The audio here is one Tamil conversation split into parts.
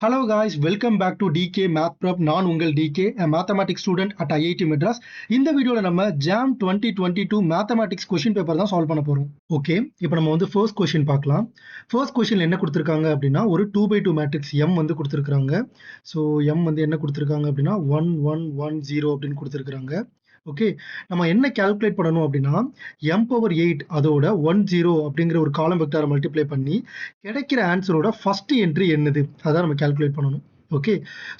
Hello guys, welcome back to DK Math Prep. நான் உங்கள் DK, a mathematics student at IIT Madras. இந்த வீடியோல நம்ம JAM 2022 mathematics question paper தான் சால்வ் பண்ண போறோம். ஓகே, இப்போ நம்ம வந்து first question பார்க்கலாம். First question என்ன கொடுத்திருக்காங்க அப்படின்னா ஒரு 2/2 matrix M வந்து கொடுத்திருக்காங்க. ஸோ M வந்து என்ன கொடுத்திருக்காங்க அப்படின்னா 1 1 1 0 அப்படின்னு கொடுத்திருக்காங்க. ஓகே, நம்ம என்ன கால்குலேட் பண்ணணும் அப்படின்னா m⁴ அதோட 10 அப்படிங்கிற ஒரு காலம் வெக்டாரை மல்டிப்ளை பண்ணி கிடைக்கிற ஆன்சரோட ஃபர்ஸ்ட் என்ட்ரி என்னது அதான் நம்ம கால்குலேட் பண்ணணும். ஓகே,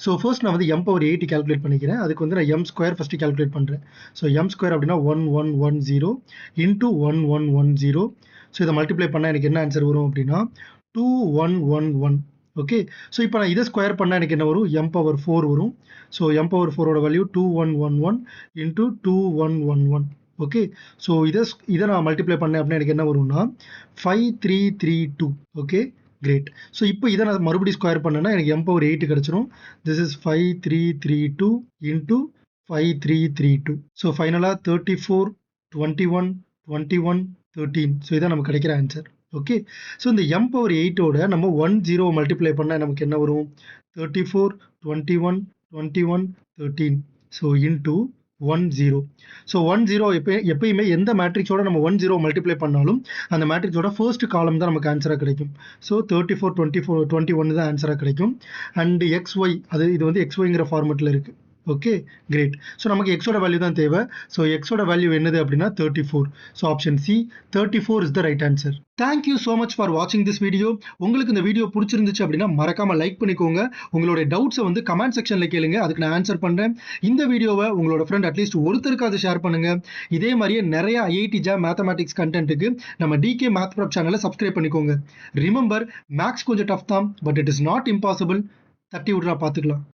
ஸோ ஃபர்ஸ்ட் நான் வந்து m⁴ கால்குலேட் பண்ணிக்கிறேன். அதுக்கு வந்து நான் m² ஃபர்ஸ்ட் கால்குலேட் பண்ணுறேன். ஸோ m² அப்படின்னா 1110 இன்டூ 1110. ஸோ இதை மல்டிப்ளை பண்ணால் எனக்கு என்ன ஆன்சர் வரும் அப்படின்னா 2111. ஓகே, ஸோ இப்போ நான் இதை ஸ்கொயர் பண்ணால் எனக்கு என்ன வரும் m⁴ வரும். ஸோ m⁴ஓட வேல்யூ 2111 இன்டூ 2111. ஓகே, ஸோ இதை நான் மல்டிப்ளை பண்ணேன் அப்படின்னா எனக்கு என்ன வரும்னா 5332. Okay, great. ஸோ இப்போ இதை நான் மறுபடியும் ஸ்கொயர் பண்ணேன்னா எனக்கு m⁴ கிடச்சிரும். This is 5332 into 5332. ஸோ ஃபைனலாக 34 21 21 13. ஸோ இதான் நமக்கு கிடைக்கிற ஆன்சர். ஓகே, ஸோ இந்த m⁴ஓட நம்ம 10 மல்டிப்ளை பண்ணால் நமக்கு என்ன வரும் 34 21 21 13. So into 10. ஸோ 10 எப்பயுமே எந்த மேட்ரிக்ஸோட நம்ம 10 மல்டிப்ளை பண்ணாலும் அந்த மேட்ரிக்ஸோட ஃபர்ஸ்ட் காலம் தான் நமக்கு ஆன்சராக கிடைக்கும். ஸோ 34 24 21 தான் ஆன்சராக கிடைக்கும். அண்ட் XY இது வந்து XYங்கிற ஃபார்மெட்டில் இருக்குது. Okay, great. ஸோ நமக்கு எக்ஸோட வேல்யூ தான் தேவை. ஸோ எக்ஸோட வேல்யூ என்னது அப்படின்னா 34. So option C 34 is the right answer. Thank you so much for வாட்சிங் திஸ் வீடியோ. உங்களுக்கு இந்த வீடியோ பிடிச்சிருந்துச்சு அப்படின்னா மறக்காம லைக் பண்ணிக்கோங்க. உங்களுடைய டவுட்ஸை வந்து கமெண்ட் செக்ஷனில் கேளுங்க, அதுக்கு நான் ஆன்சர் பண்ணுறேன். இந்த வீடியோவை உங்களோட ஃப்ரெண்ட் அட்லீஸ்ட் ஒருத்தருக்காவது ஷேர் பண்ணுங்க. இதே மாதிரியே நிறைய IIT JAM மேத்தமேட்டிக்ஸ் கண்டென்ட்டுக்கு நம்ம DK Math Prep சேனலை சப்ஸ்கிரைப் பண்ணிக்கோங்க. ரிமெம்பர், மேக்ஸ் கொஞ்சம் டஃப் தான், but it is not impossible. தட்டி விட்றா பார்த்துக்கலாம்.